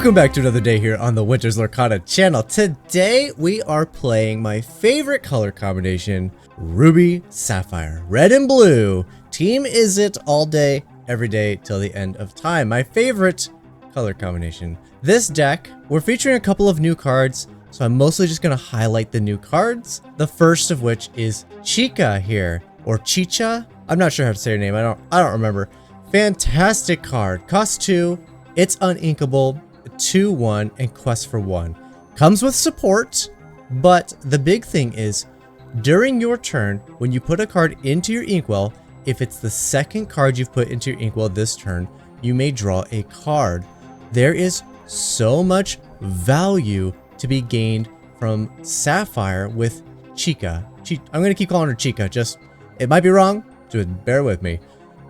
Welcome back to another day here on the Winter's Lorcana channel. Today we are playing my favorite color combination, Ruby Sapphire. Red and blue. Team is it all day, every day till the end of time. My favorite color combination. This deck, we're featuring a couple of new cards, so I'm mostly just going to highlight the new cards. The first of which is Chica here, or Chicha. I'm not sure how to say her name. I don't remember. Fantastic card. Cost 2. It's uninkable. 2/1 and quest for 1. Comes with support, but the big thing is during your turn, when you put a card into your inkwell, if it's the second card you've put into your inkwell this turn, you may draw a card. There is so much value to be gained from Sapphire with Chica. I'm going to keep calling her Chica, just it might be wrong, just bear with me.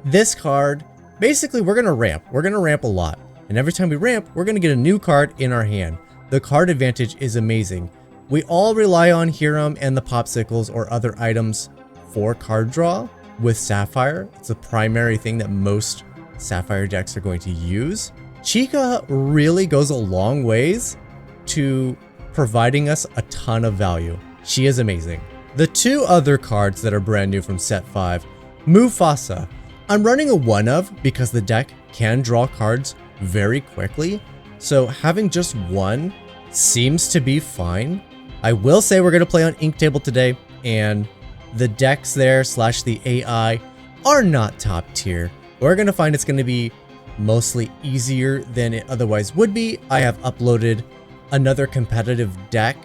This card, basically we're going to ramp. We're going to ramp a lot. And every time we ramp, we're going to get a new card in our hand. The card advantage is amazing. We all rely on Hiram and the Popsicles or other items for card draw with Sapphire. It's the primary thing that most Sapphire decks are going to use. Chica really goes a long ways to providing us a ton of value. She is amazing. The two other cards that are brand new from set 5, Mufasa. I'm running a 1-of because the deck can draw cards very quickly, so having just one seems to be fine. I will say we're going to play on Ink Table today, and the decks there slash the AI are not top tier. We're going to find it's going to be mostly easier than it otherwise would be. I have uploaded another competitive deck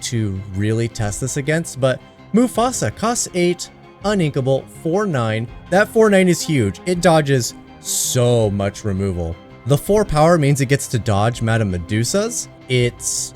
to really test this against, but Mufasa costs 8, uninkable, 4/9. That 4/9 is huge. It dodges so much removal. The 4 power means it gets to dodge Madame Medusas. It's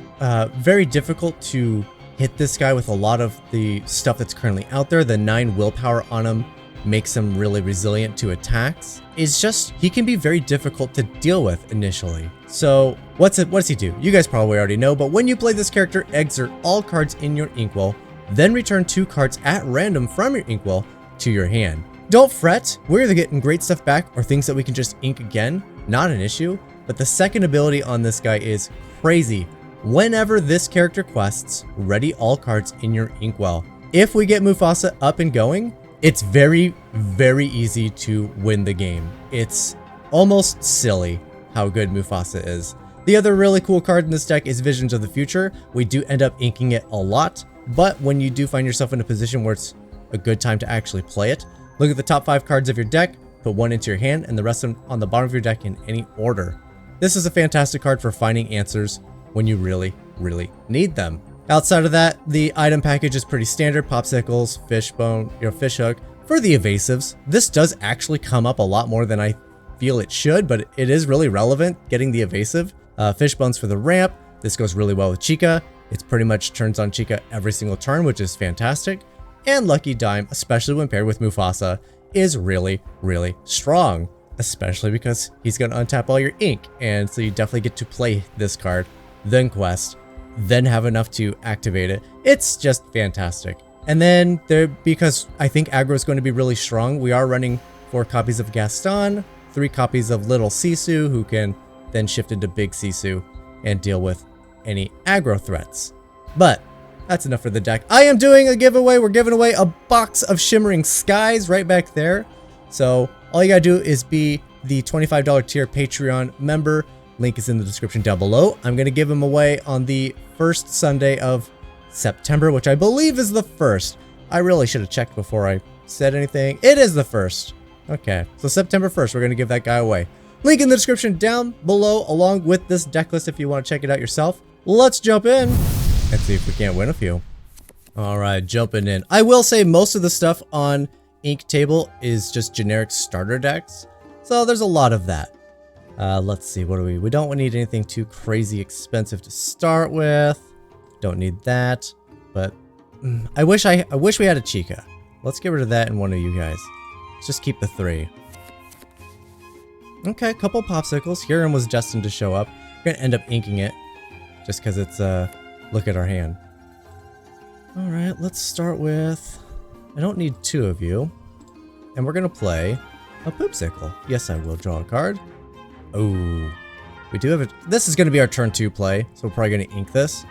very difficult to hit this guy with a lot of the stuff that's currently out there. The 9 willpower on him makes him really resilient to attacks. It's just, he can be very difficult to deal with initially. So what does he do? You guys probably already know, but when you play this character, exert all cards in your inkwell, then return 2 cards at random from your inkwell to your hand. Don't fret, we're either getting great stuff back or things that we can just ink again. Not an issue, but the second ability on this guy is crazy. Whenever this character quests, ready all cards in your inkwell. If we get Mufasa up and going, it's very, very easy to win the game. It's almost silly how good Mufasa is. The other really cool card in this deck is Visions of the Future. We do end up inking it a lot, but when you do find yourself in a position where it's a good time to actually play it, look at the top 5 cards of your deck, put 1 into your hand, and the rest of them on the bottom of your deck in any order. This is a fantastic card for finding answers when you really, really need them. Outside of that, the item package is pretty standard. Popsicles, fishbone, fish hook. For the evasives, this does actually come up a lot more than I feel it should, but it is really relevant getting the evasive. Fishbones for the ramp. This goes really well with Chica. It's pretty much turns on Chica every single turn, which is fantastic. And Lucky Dime, especially when paired with Mufasa, is really, really strong, especially because he's going to untap all your ink, and so you definitely get to play this card, then quest, then have enough to activate it. It's just fantastic. And then because I think aggro is going to be really strong, we are running 4 copies of Gaston, 3 copies of Little Sisu, who can then shift into Big Sisu and deal with any aggro threats. But that's enough for the deck. I am doing a giveaway. We're giving away a box of Shimmering Skies right back there. So all you gotta do is be the $25 tier Patreon member. Link is in the description down below. I'm gonna give them away on the first Sunday of September, which I believe is the 1st. I really should have checked before I said anything. It is the 1st. Okay, so September 1st, we're gonna give that guy away. Link in the description down below, along with this deck list if you want to check it out yourself. Let's jump in and see if we can't win a few. All right, jumping in. I will say most of the stuff on Ink Table is just generic starter decks, so there's a lot of that. Let's see, what do we don't need anything too crazy expensive to start with. Don't need that, but I wish we had a Chica. Let's get rid of that and one of you guys. Let's just keep the 3. Okay, a couple Popsicles. Hiram was destined to show up. We're gonna end up inking it just because it's look at our hand. All right, let's start with, I don't need 2 of you. And we're gonna play a Poopsicle. Yes, I will draw a card. Oh, We do have a... This is going to be our turn 2 play, so we're probably going to ink this.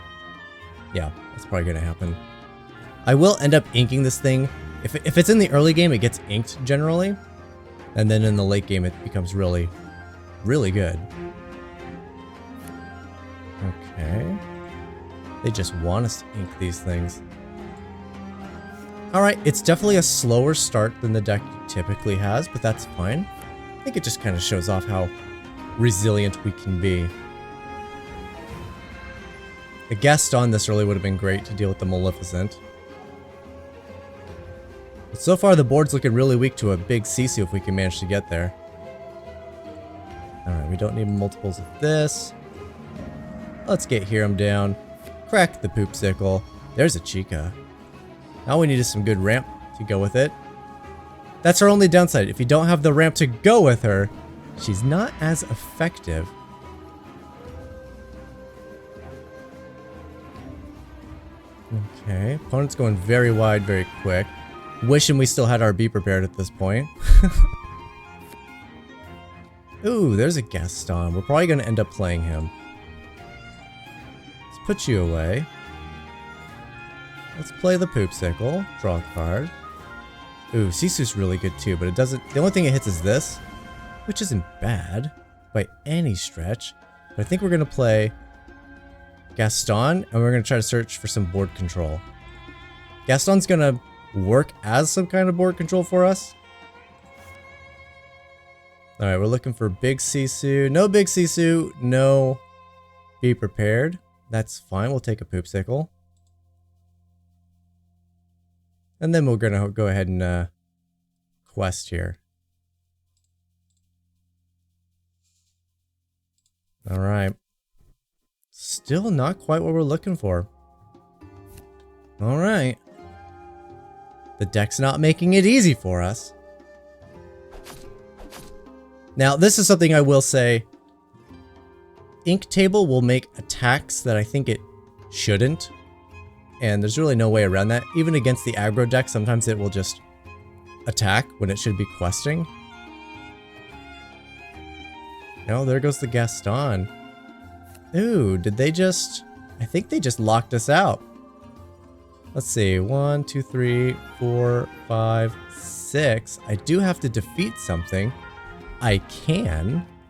Yeah, that's probably going to happen. I will end up inking this thing. If it's in the early game, it gets inked generally. And then in the late game, it becomes really, really good. Okay. They just want us to ink these things. Alright, it's definitely a slower start than the deck typically has, but that's fine. I think it just kind of shows off how resilient we can be. A guest on this early would have been great to deal with the Maleficent. But so far the board's looking really weak to a big Sisu if we can manage to get there. Alright, we don't need multiples of this. Let's get Hiram down. Crack the Poopsicle. There's a Chica. All we need is some good ramp to go with it. That's our only downside. If you don't have the ramp to go with her, she's not as effective. Okay, opponent's going very wide, very quick. Wishing we still had our B prepared at this point. Ooh, there's a Gaston. We're probably going to end up playing him. Let's put you away. Let's play the Poopsicle. Draw a card. Ooh, Sisu's really good too, but it doesn't... The only thing it hits is this, which isn't bad by any stretch. But I think we're going to play Gaston, and we're going to try to search for some board control. Gaston's going to work as some kind of board control for us. Alright, we're looking for big Sisu. No big Sisu. No Be Prepared. That's fine. We'll take a Poopsicle. And then we're going to go ahead and quest here. Alright. Still not quite what we're looking for. Alright. The deck's not making it easy for us. Now, this is something I will say. Ink Table will make attacks that I think it shouldn't. And there's really no way around that. Even against the aggro deck, sometimes it will just attack when it should be questing. Oh, there goes the Gaston. Ooh, did they just... I think they just locked us out. Let's see. 1, 2, 3, 4, 5, 6. I do have to defeat something. I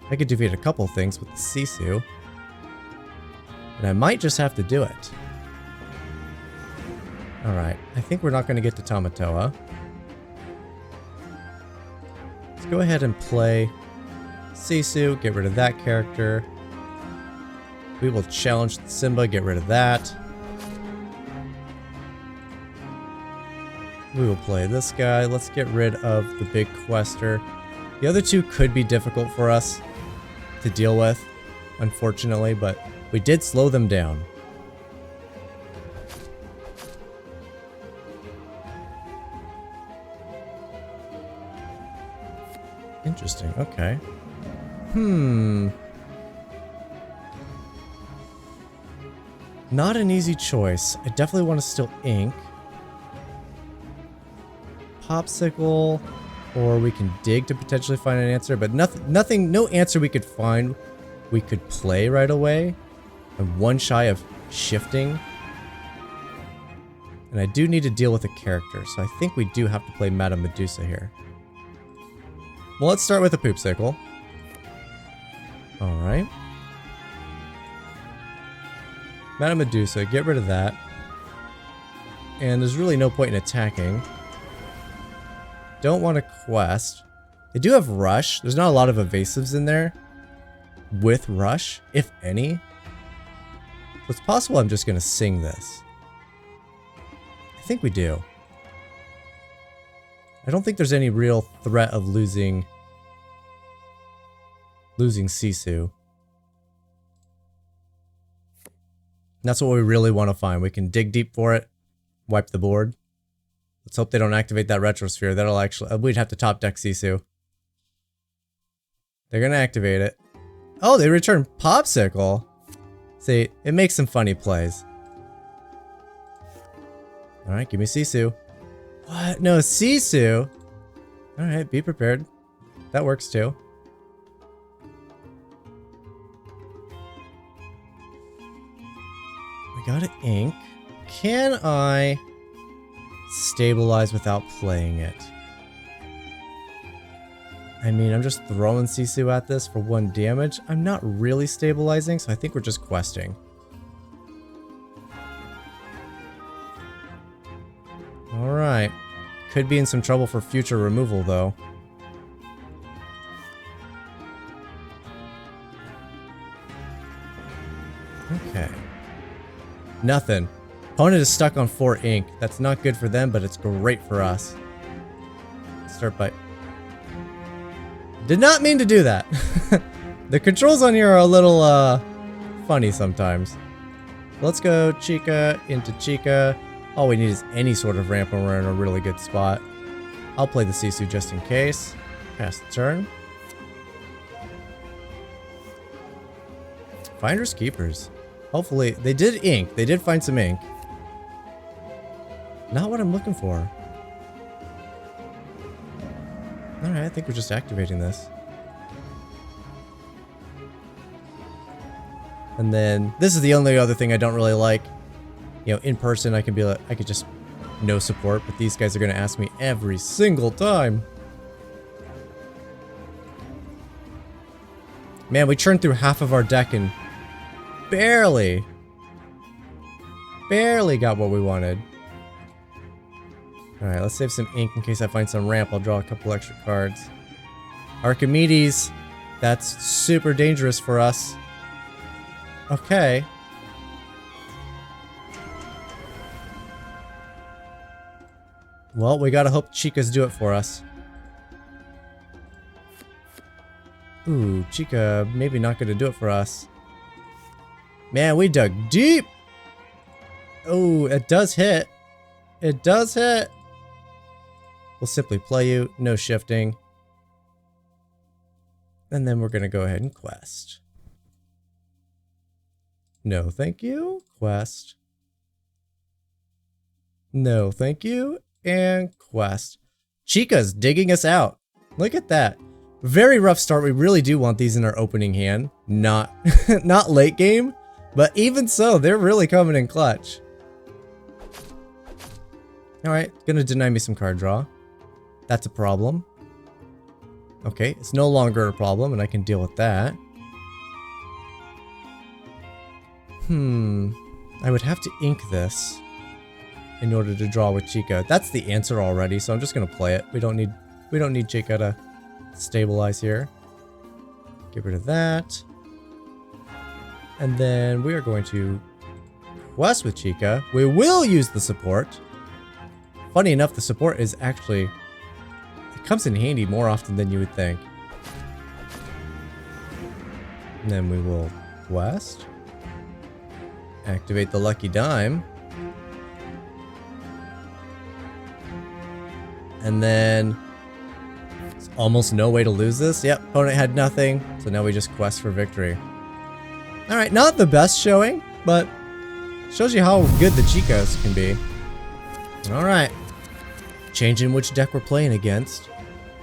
could defeat a couple things with the Sisu. And I might just have to do it. Alright, I think we're not going to get to Tamatoa. Let's go ahead and play Sisu, get rid of that character. We will challenge Simba, get rid of that. We will play this guy. Let's get rid of the big quester. The other two could be difficult for us to deal with, unfortunately, but we did slow them down. Interesting, okay. Not an easy choice. I definitely want to still ink. Popsicle, or we can dig to potentially find an answer, but no answer we could find we could play right away. I'm one shy of shifting. And I do need to deal with a character, so I think we do have to play Madame Medusa here. Well, let's start with a Poopsicle. Alright. Madame Medusa, get rid of that. And there's really no point in attacking. Don't want to quest. They do have Rush. There's not a lot of evasives in there with Rush, if any. So it's possible I'm just going to sing this. I think we do. I don't think there's any real threat of losing Sisu. That's what we really want to find. We can dig deep for it, wipe the board. Let's hope they don't activate that Retrosphere. That'll actually... we'd have to top deck Sisu. They're going to activate it. Oh, they return Popsicle. See, it makes some funny plays. Alright, give me Sisu. What? No, Sisu? Alright, be prepared. That works too. go to ink. Can I stabilize without playing it? I mean, I'm just throwing Sisu at this for 1 damage. I'm not really stabilizing, so I think we're just questing. Alright. Could be in some trouble for future removal, though. Okay. Nothing. Opponent is stuck on 4 ink. That's not good for them, but it's great for us. Start by... Did not mean to do that. The controls on here are a little, funny sometimes. Let's go Chica into Chica. All we need is any sort of ramp when we're in a really good spot. I'll play the Sisu just in case. Pass the turn. Finders Keepers. Hopefully, they did ink. They did find some ink. Not what I'm looking for. Alright, I think we're just activating this. And then, this is the only other thing I don't really like. You know, in person I can be like, I could just no support, but these guys are gonna ask me every single time. Man, we churned through half of our deck and barely got what we wanted. Alright, let's save some ink in case I find some ramp. I'll draw a couple extra cards. Archimedes. That's super dangerous for us. Okay. Well, we gotta hope Chica's do it for us. Ooh, Chica maybe not gonna do it for us. Man, we dug deep! Oh, it does hit. It does hit! We'll simply play you, no shifting. And then we're gonna go ahead and quest. No, thank you. Quest. No, thank you. And quest. Chica's digging us out. Look at that. Very rough start. We really do want these in our opening hand. Not, not late game, but even so, they're really coming in clutch. Alright, gonna deny me some card draw. That's a problem. Okay, it's no longer a problem, and I can deal with that. I would have to ink this in order to draw with Chica. That's the answer already, so I'm just gonna play it. We don't need Chica to stabilize here. Get rid of that. And then we are going to quest with Chica. We will use the support. Funny enough, the support is actually, it comes in handy more often than you would think. And then we will quest. Activate the lucky dime. And then there's almost no way to lose this. Yep, opponent had nothing, so now we just quest for victory. Alright, not the best showing, but shows you how good the Chicas can be. Alright. Changing which deck we're playing against.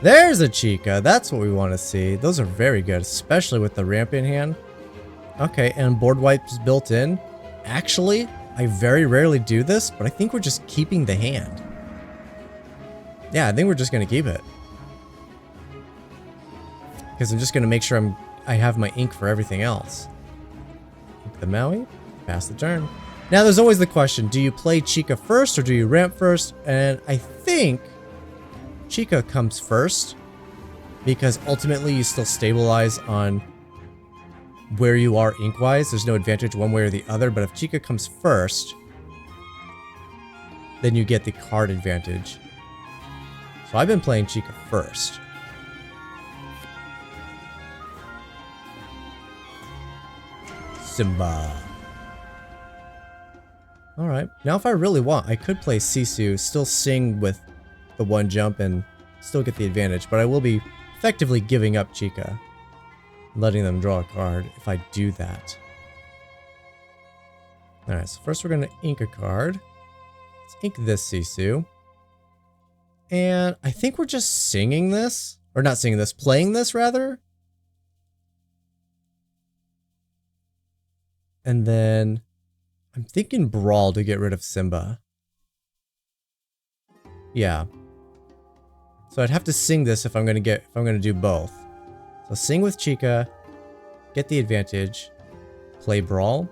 There's a Chica. That's what we want to see. Those are very good, especially with the ramp in hand. Okay, and board wipes built in. Actually, I very rarely do this, but I think we're just keeping the hand. Yeah, I think we're just going to keep it. Because I'm just going to make sure I have my ink for everything else. Ink the Maui, pass the turn. Now there's always the question, do you play Chica first or do you ramp first? And I think Chica comes first, because ultimately you still stabilize on where you are ink-wise. There's no advantage one way or the other, but if Chica comes first, then you get the card advantage. So I've been playing Chica first. Simba. Alright, now if I really want, I could play Sisu, still sing with the 1 jump and still get the advantage, but I will be effectively giving up Chica. Letting them draw a card if I do that. Alright, so first we're going to ink a card. Let's ink this Sisu. And I think we're just singing this. Or not singing this, playing this rather. And then I'm thinking Brawl to get rid of Simba. Yeah. So I'd have to sing this if I'm gonna do both. So sing with Chica, get the advantage, play Brawl.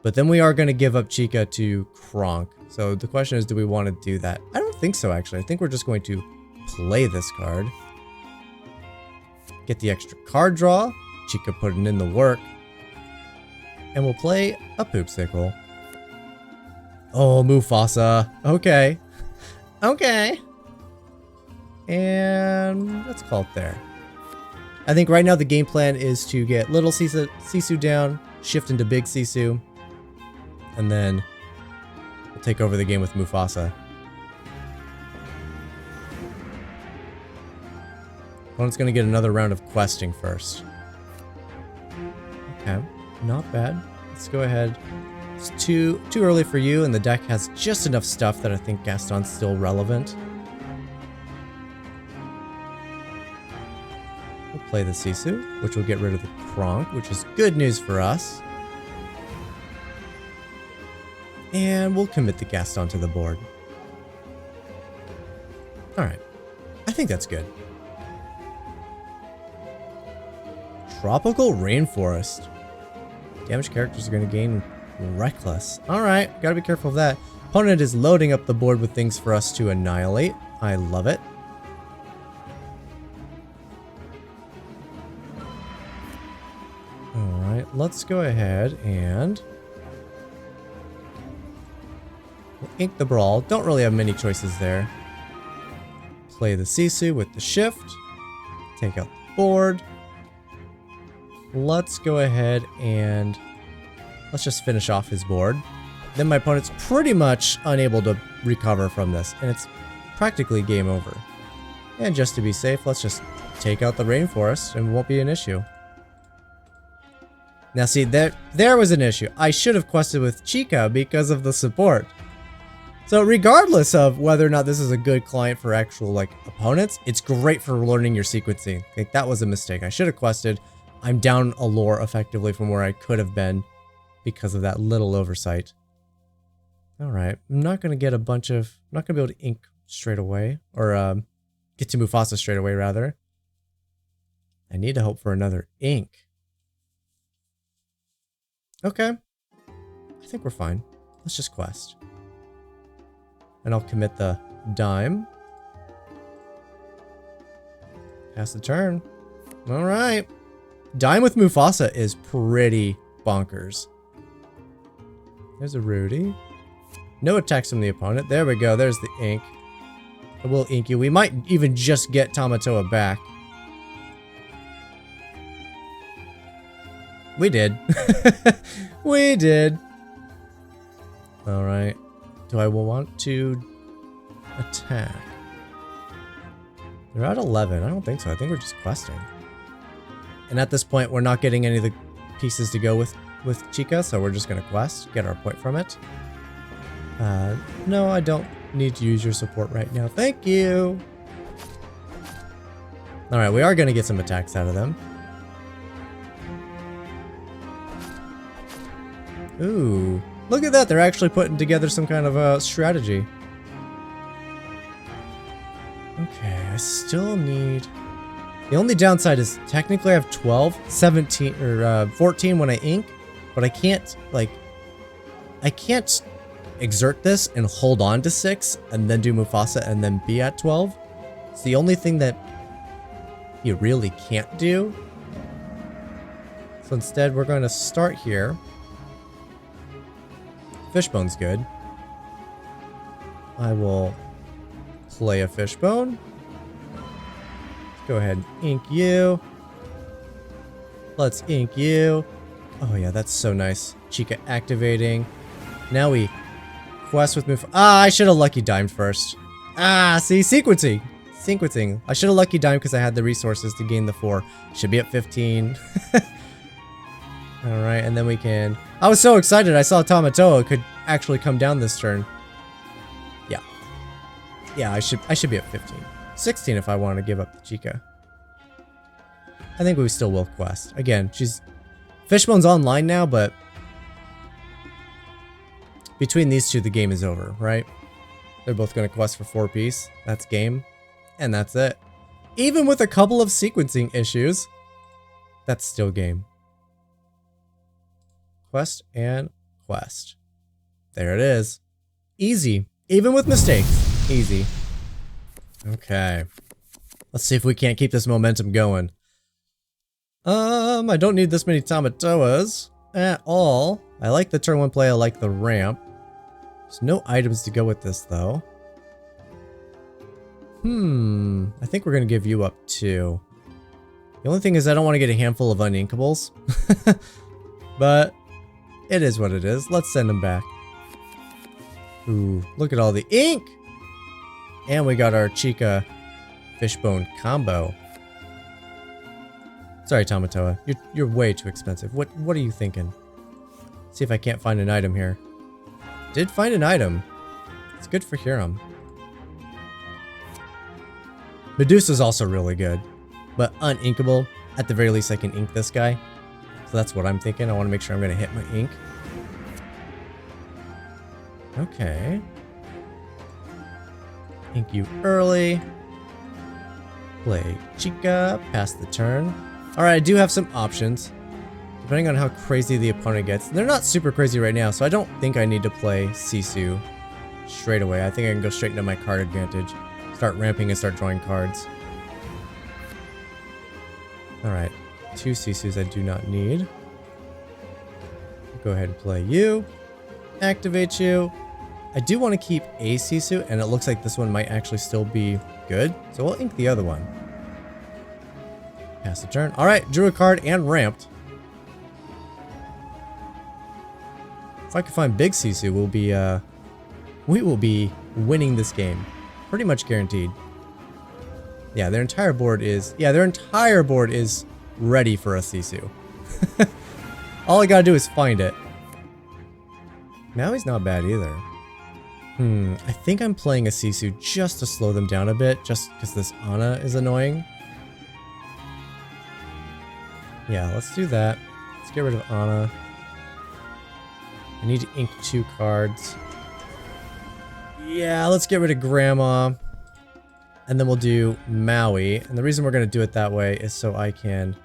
But then we are gonna give up Chica to Kronk. So the question is, do we want to do that? I don't think so, actually. I think we're just going to play this card. Get the extra card draw. Chica putting in the work. And we'll play a Poopsicle. Oh, Mufasa. Okay. Okay. And let's call it there. I think right now the game plan is to get little Sisu down, shift into big Sisu, and then we'll take over the game with Mufasa. Opponent's gonna get another round of questing first. Okay, not bad. Let's go ahead. It's too early for you, and the deck has just enough stuff that I think Gaston's still relevant. We'll play the Sisu, which will get rid of the Kronk, which is good news for us. And we'll commit the Gaston to the board. Alright. I think that's good. Tropical Rainforest. Damaged characters are going to gain Reckless. Alright, gotta be careful of that. Opponent is loading up the board with things for us to annihilate. I love it. Alright, let's go ahead and we'll ink the Brawl. Don't really have many choices there. Play the Sisu with the shift. Take out the board. Let's go ahead and let's just finish off his board. Then my opponent's pretty much unable to recover from this, and it's practically game over. And just to be safe, let's just take out the Rainforest and it won't be an issue. Now see, there was an issue. I should have quested with Chica because of the support. So regardless of whether or not this is a good client for actual like opponents, it's great for learning your sequencing. I think that was a mistake. I should have quested. I'm down a lore effectively from where I could have been because of that little oversight. Alright, I'm not going to get a bunch of... I'm not going to be able to ink straight away. Or get to Mufasa straight away, rather. I need to hope for another ink. Okay. I think we're fine. Let's just quest. And I'll commit the dime. Pass the turn. Alright. Dime with Mufasa is pretty bonkers. There's a Rudy. No attacks from the opponent. There we go. There's the ink. I will ink you. We might even just get Tamatoa back. We did. We did. Alright. Do I want to attack? They're at 11. I don't think so. I think we're just questing. And at this point, we're not getting any of the pieces to go with Chica, so we're just going to quest, get our point from it. No, I don't need to use your support right now. Thank you! Alright, we are going to get some attacks out of them. Ooh, look at that! They're actually putting together some kind of a strategy. Okay, I still need... The only downside is technically I have 12, 17, or 14 when I ink, but I can't, like, I can't exert this and hold on to 6 and then do Mufasa and then be at 12. It's the only thing that you really can't do. So instead, we're going to start here. Fishbone's good. I will play a Fishbone. Go ahead and ink you. Let's ink you. Oh yeah, that's so nice. Chica activating. Now we quest with Mufasa. Ah, I should have lucky dimed first. Ah, see, sequencing. Sequencing. I should have lucky dimed because I had the resources to gain the 4. Should be at 15. Alright, and then we can... I was so excited I saw Tamatoa could actually come down this turn. Yeah. Yeah, I should be at 15. 16 if I want to give up the Chica. I think we still will quest. Again, she's... Fishbone's online now, but between these two, the game is over, right? They're both going to quest for 4 piece. That's game. And that's it. Even with a couple of sequencing issues, that's still game. Quest and quest. There it is. Easy. Even with mistakes. Easy. Okay. Let's see if we can't keep this momentum going. I don't need this many Tamatoas at all. I like the turn 1 play. I like the ramp. There's no items to go with this, though. I think we're going to give you up, too. The only thing is I don't want to get a handful of uninkables. But it is what it is. Let's send them back. Ooh, look at all the ink! And we got our Chica Fishbone combo. Sorry, Tamatoa. You're way too expensive. What are you thinking? See if I can't find an item here. Did find an item. It's good for Huron. Medusa's also really good. But uninkable, at the very least I can ink this guy. So that's what I'm thinking. I want to make sure I'm going to hit my ink. Okay. Ink you early. Play Chica. Pass the turn. Alright, I do have some options. Depending on how crazy the opponent gets. They're not super crazy right now, so I don't think I need to play Sisu straight away. I think I can go straight into my card advantage. Start ramping and start drawing cards. Alright, 2 Sisus I do not need. Go ahead and play you. Activate you. I do want to keep a Sisu, and it looks like this one might actually still be good. So we'll ink the other one. Pass the turn. Alright, drew a card and ramped. If I can find big Sisu, we will be winning this game. Pretty much guaranteed. Yeah, their entire board is ready for a Sisu. All I gotta do is find it. Now he's not bad either. I think I'm playing a Sisu just to slow them down a bit, just because this Ana is annoying. Yeah, let's do that. Let's get rid of Ana. I need to ink 2 cards. Yeah, let's get rid of Grandma. And then we'll do Maui. And the reason we're going to do it that way is so I can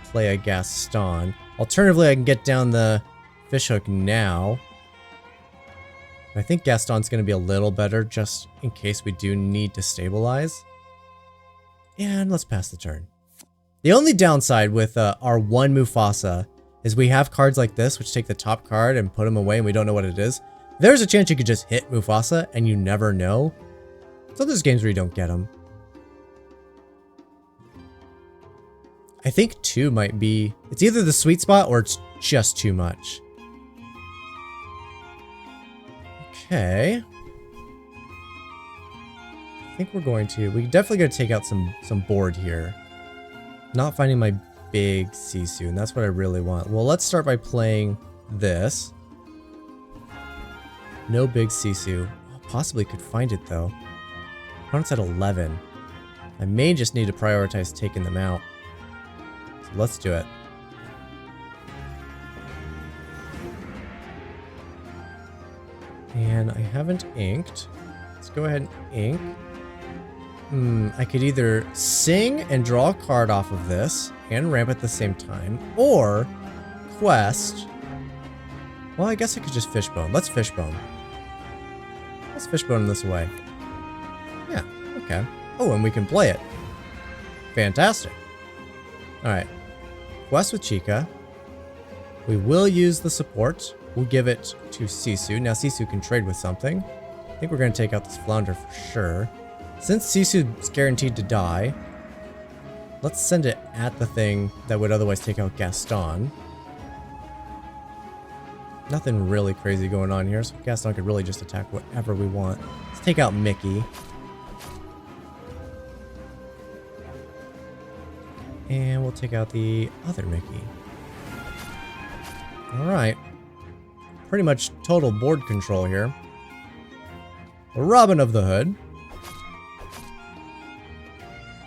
play a Gaston. Alternatively, I can get down the fishhook now. I think Gaston's going to be a little better just in case we do need to stabilize. And let's pass the turn. The only downside with our one Mufasa is we have cards like this, which take the top card and put them away and we don't know what it is. There's a chance you could just hit Mufasa and you never know. So there's games where you don't get them. I think 2 might be... It's either the sweet spot or it's just too much. Okay. I think we're going to... We definitely got to take out some board here. Not finding my big Sisu, and that's what I really want. Well, let's start by playing this. No big Sisu. Possibly could find it, though. Opponent's at 11. I may just need to prioritize taking them out. So let's do it. And I haven't inked. Let's go ahead and ink. I could either sing and draw a card off of this and ramp at the same time, or quest. Well, I guess I could just fishbone. Let's fishbone. Let's fishbone this away. Yeah, okay. Oh, and we can play it. Fantastic. Alright. Quest with Chica. We will use the support. We'll give it to Sisu. Now Sisu can trade with something. I think we're going to take out this flounder for sure. Since Sisu's guaranteed to die, let's send it at the thing that would otherwise take out Gaston. Nothing really crazy going on here, so Gaston could really just attack whatever we want. Let's take out Mickey. And we'll take out the other Mickey. Alright. Pretty much total board control here. Robin of the Hood.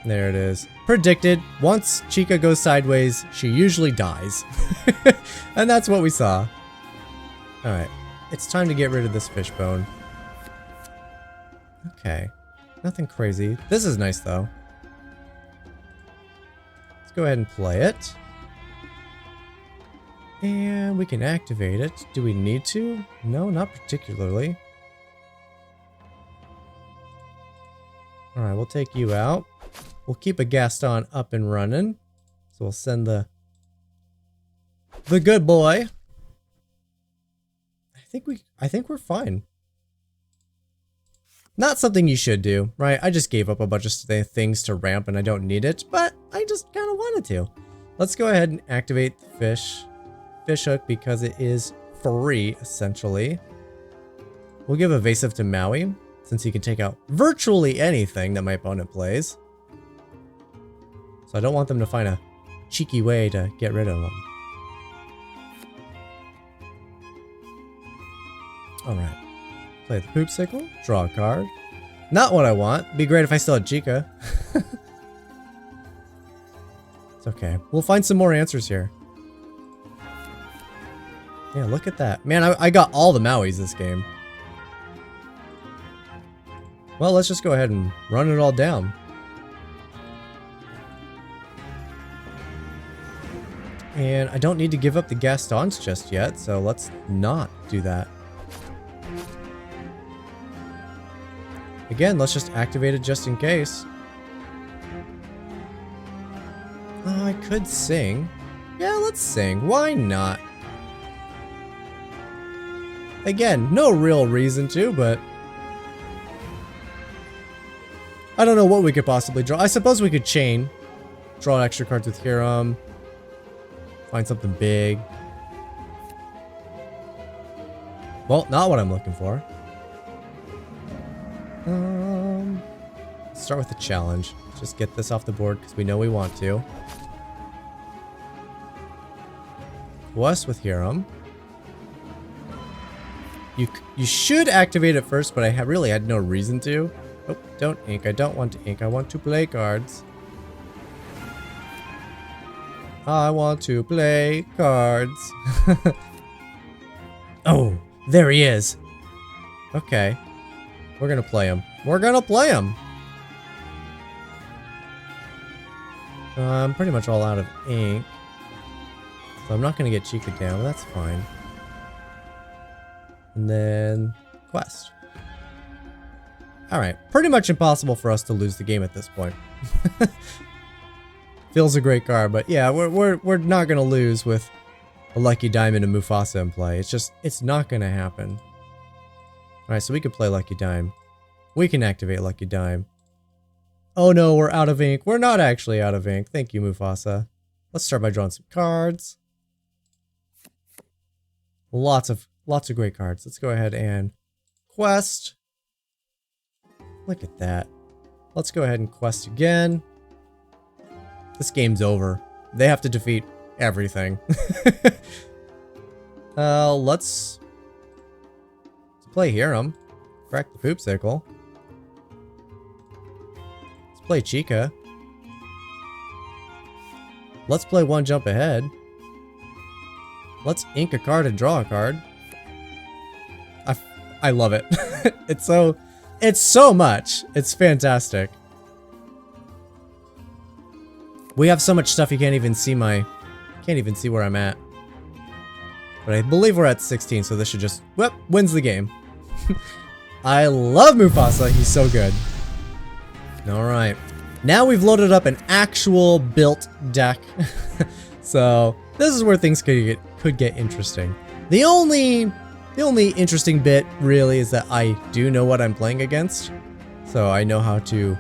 There it is. Predicted. Once Chica goes sideways, she usually dies. And that's what we saw. Alright. it's time to get rid of this fishbone. Okay. Nothing crazy. This is nice, though. Let's go ahead and play it. And we can activate it. Do we need to? No, not particularly. Alright, we'll take you out. We'll keep a Gaston up and running. So we'll send the good boy. I think we're fine. Not something you should do, right? I just gave up a bunch of things to ramp and I don't need it, but I just kind of wanted to. Let's go ahead and activate the fish hook because it is free, essentially. We'll give evasive to Maui since he can take out virtually anything that my opponent plays. So I don't want them to find a cheeky way to get rid of them. Alright. Play the poop sickle, draw a card. Not what I want. Be great if I still had Chica. It's okay. We'll find some more answers here. Yeah, look at that. Man, I got all the Mauis this game. Well, let's just go ahead and run it all down. And I don't need to give up the Gastons just yet, so let's not do that. Again, let's just activate it just in case. Oh, I could sing. Yeah, let's sing. Why not? Again, no real reason to, but I don't know what we could possibly draw. I suppose we could chain. Draw extra cards with Hiram. Find something big. Well, not what I'm looking for. Let's start with a challenge. Just get this off the board because we know we want to. Quest with Hiram. You should activate it first, but I really had no reason to. Oh, don't ink. I don't want to ink. I want to play cards. I want to play cards. Oh, there he is. Okay. We're gonna play him. We're gonna play him. I'm pretty much all out of ink. So I'm not gonna get Chica down, but that's fine. And then quest. Alright, pretty much impossible for us to lose the game at this point. Feels a great card, but yeah, we're not gonna lose with a Lucky Diamond and Mufasa in play. It's not gonna happen. Alright, so we can play Lucky Dime. We can activate Lucky Dime. Oh no, we're out of ink. We're not actually out of ink. Thank you, Mufasa. Let's start by drawing some cards. Lots of great cards. Let's go ahead and quest. Look at that. Let's go ahead and quest again. This game's over. They have to defeat everything. Let's play Hiram. Crack the poop sickle. Let's play Chica. Let's play one jump ahead. Let's ink a card and draw a card. I love it. It's so much. It's fantastic. We have so much stuff you can't even see where I'm at. But I believe we're at 16, so this should just wins the game. I love Mufasa. He's so good. All right. Now we've loaded up an actual built deck. So this is where things could get interesting. The only interesting bit really is that I do know what I'm playing against. So I know how to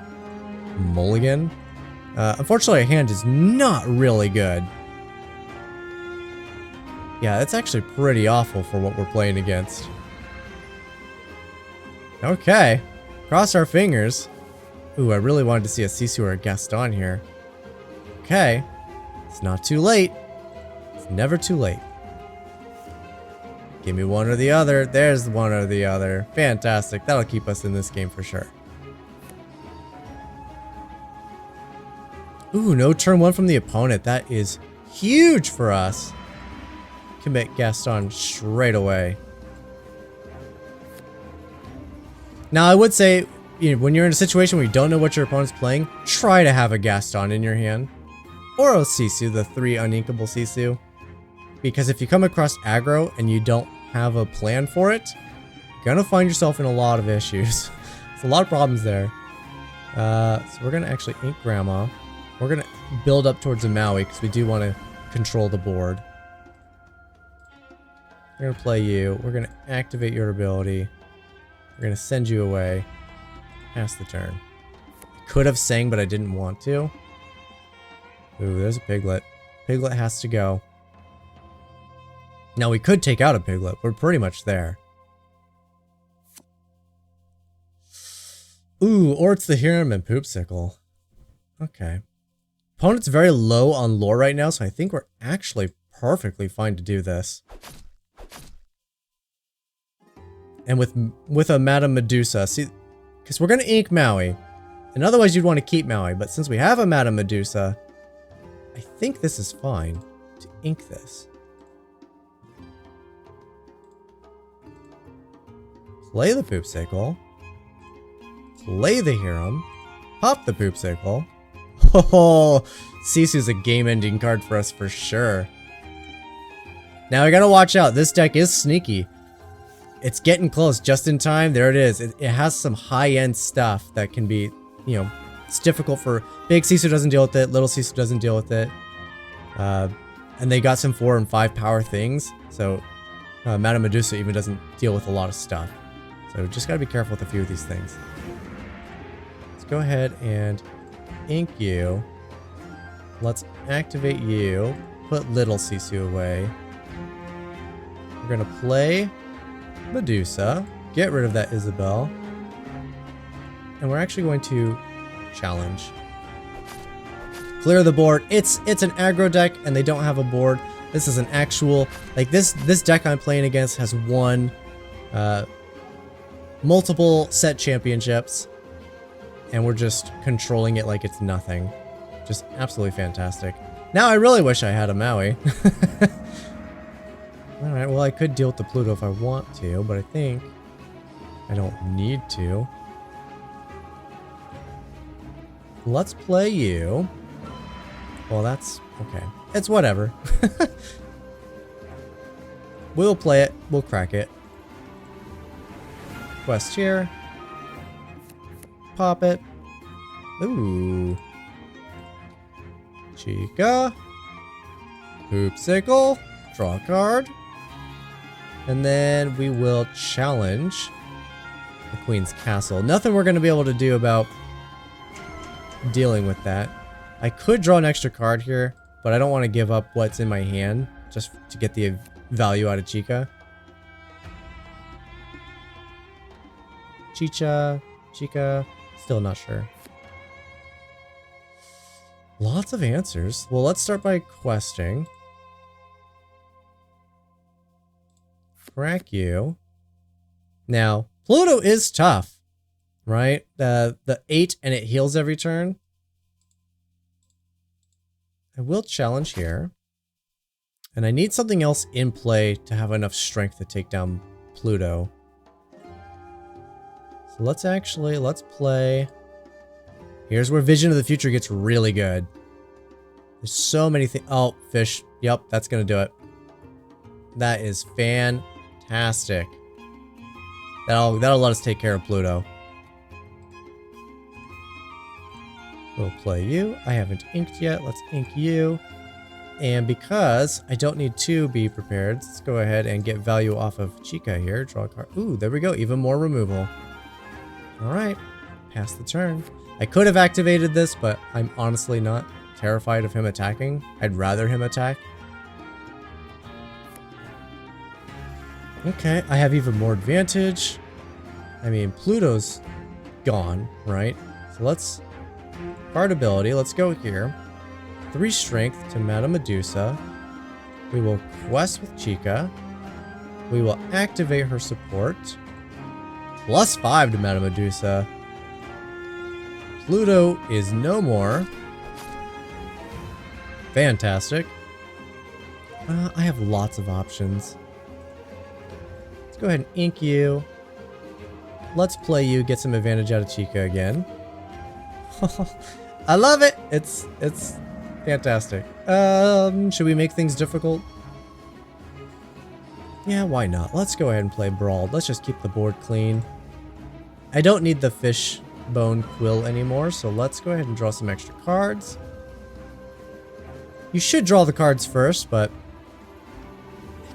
mulligan. Unfortunately, our hand is not really good. Yeah, it's actually pretty awful for what we're playing against. Okay. Cross our fingers. Ooh, I really wanted to see a Sisu or a Gaston here. Okay. It's not too late. It's never too late. Give me one or the other. There's one or the other. Fantastic. That'll keep us in this game for sure. Ooh, no turn one from the opponent. That is huge for us. Commit Gaston straight away. Now, I would say, when you're in a situation where you don't know what your opponent's playing, try to have a Gaston in your hand. Or a Sisu, the 3 uninkable Sisu. Because if you come across aggro and you don't have a plan for it, you're gonna find yourself in a lot of issues. There's a lot of problems there. So we're gonna actually ink Grandma. We're gonna build up towards a Maui because we do want to control the board. We're gonna play you. We're gonna activate your ability. We're gonna send you away. Pass the turn. I could have sang, but I didn't want to. Ooh, there's a Piglet. Piglet has to go. Now we could take out a Piglet. We're pretty much there. Ooh, or it's the Hiram and Poopsicle. Okay. Opponent's very low on lore right now, so I think we're actually perfectly fine to do this. And with a Madame Medusa, see, because we're going to ink Maui. And otherwise you'd want to keep Maui, but since we have a Madame Medusa, I think this is fine to ink this. Play the Poopsicle. Play the Hiram. Pop the Poopsicle. Oh, Sisu's a game-ending card for us for sure. Now we gotta watch out. This deck is sneaky. It's getting close just in time. There it is. It has some high-end stuff that can be, it's difficult for... Big Sisu doesn't deal with it. Little Sisu doesn't deal with it. And they got some 4 and 5 power things. So Madame Medusa even doesn't deal with a lot of stuff. So just gotta be careful with a few of these things. Let's go ahead and ink you. Let's activate you. Put Little Sisu away. We're gonna play Medusa. Get rid of that Isabel. And we're actually going to challenge. Clear the board. It's an aggro deck and they don't have a board. This is an actual, like this deck I'm playing against has won multiple set championships. And we're just controlling it like it's nothing. Just absolutely fantastic. Now I really wish I had a Maui. Alright, well I could deal with the Pluto if I want to, but I think I don't need to. Let's play you. Well, that's okay. It's whatever. We'll play it. We'll crack it. Quest here. Pop it. Ooh. Chica. Poopsicle. Draw a card. And then we will challenge the Queen's Castle. Nothing we're going to be able to do about dealing with that. I could draw an extra card here, but I don't want to give up what's in my hand just to get the value out of Chica. Chica, still not sure. Lots of answers. Well, let's start by questing. Crack you. Now, Pluto is tough, right? The 8 and it heals every turn. I will challenge here. And I need something else in play to have enough strength to take down Pluto. So let's play. Here's where Vision of the Future gets really good. There's so many things. Oh, fish. Yep, that's going to do it. That is fantastic. That'll let us take care of Pluto. We'll play you. I haven't inked yet. Let's ink you. And because I don't need to be prepared, let's go ahead and get value off of Chica here. Draw a card. Ooh, there we go. Even more removal. All right. Pass the turn. I could have activated this, but I'm honestly not terrified of him attacking. I'd rather him attack. Okay, I have even more advantage. I mean, Pluto's gone, right? So let's... Card ability, let's go here. 3 strength to Madame Medusa. We will quest with Chica. We will activate her support. +5 to Madame Medusa. Pluto is no more. Fantastic. I have lots of options. Let's go ahead and ink you. let's play you, get some advantage out of Chica again. I love it. It's fantastic. Should we make things difficult? Yeah, why not? Let's go ahead and play Brawl. Let's just keep the board clean. I don't need the fish bone quill anymore, so let's go ahead and draw some extra cards. You should draw the cards first, but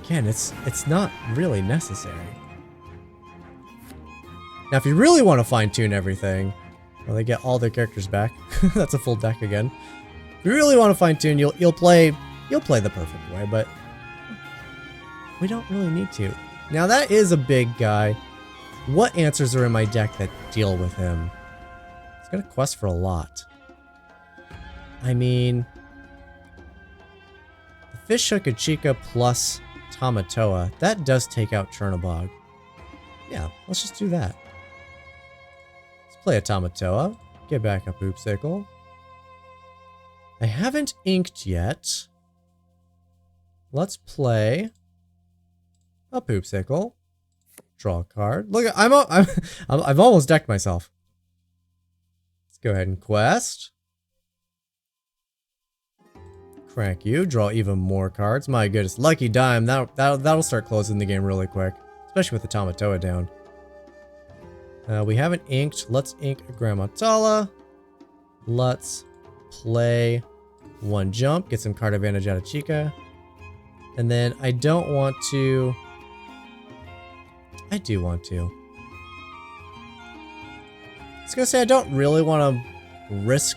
again, it's not really necessary. Now, if you really want to fine-tune everything, well, they get all their characters back. That's a full deck again. If you really want to fine-tune, you'll play the perfect way, but we don't really need to. Now, that is a big guy. What answers are in my deck that deal with him? It's gonna quest for a lot. I mean, the Fish Hook of Chica plus Tamatoa, that does take out Chernobog. Yeah, let's just do that. Let's play a Tamatoa, get back a Poopsicle. I haven't inked yet. Let's play a Poopsicle. Draw a card. Look, I've almost decked myself. Let's go ahead and quest. Crank you. Draw even more cards. My goodness, lucky dime. That'll start closing the game really quick, especially with the Tamatoa down. We haven't inked. Let's ink a Grammatala. Let's play one jump. Get some card advantage out of Chica. And then I don't want to. I do want to. I was gonna say I don't really want to risk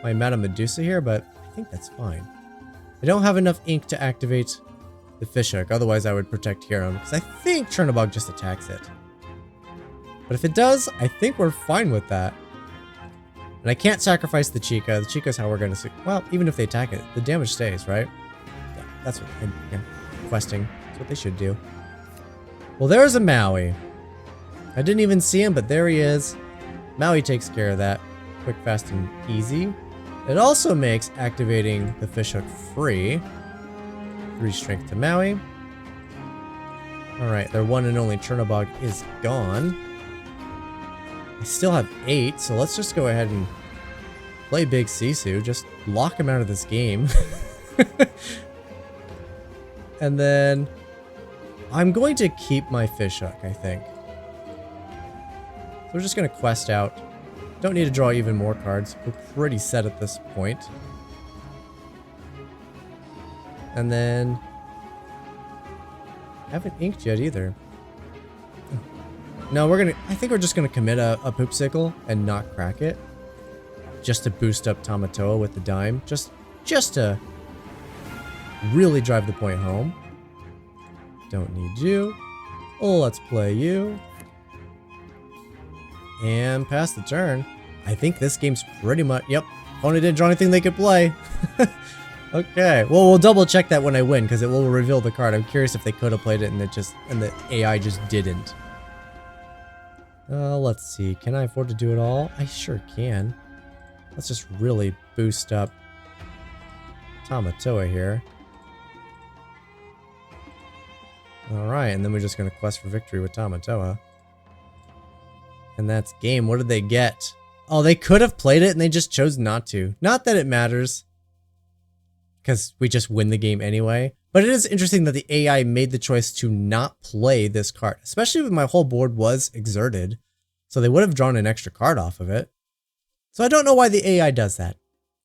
my Madame Medusa here, but I think that's fine. I don't have enough ink to activate the Fish Hook, otherwise I would protect Hiram, because I think Chernobog just attacks it. But if it does, I think we're fine with that. And I can't sacrifice the Chica. The Chica's how we're gonna see. Well, even if they attack it, the damage stays, right? Yeah, that's what I'm questing. That's what they should do. Well, there's a Maui. I didn't even see him, but there he is. Maui takes care of that. Quick, fast, and easy. It also makes activating the Fish Hook free. 3 strength to Maui. Alright, their one and only Chernobog is gone. I still have 8, so let's just go ahead and play Big Sisu. Just lock him out of this game. And then I'm going to keep my Fish Hook, I think. So we're just going to quest out. Don't need to draw even more cards. We're pretty set at this point. And then I haven't inked yet either. No, I think we're just gonna commit a Poopsicle and not crack it. Just to boost up Tamatoa with the dime. Just to really drive the point home. Don't need you. Oh, let's play you. And pass the turn. I think this game's pretty much, yep. Opponent didn't draw anything they could play. Okay, well, we'll double check that when I win, because it will reveal the card. I'm curious if they could have played it and the AI just didn't. Let's see. Can I afford to do it all? I sure can. Let's just really boost up Tamatoa here. Alright, and then we're just going to quest for victory with Tamatoa. And that's game. What did they get? Oh, they could have played it and they just chose not to. Not that it matters, because we just win the game anyway. But it is interesting that the AI made the choice to not play this card, especially when my whole board was exerted. So they would have drawn an extra card off of it. So I don't know why the AI does that.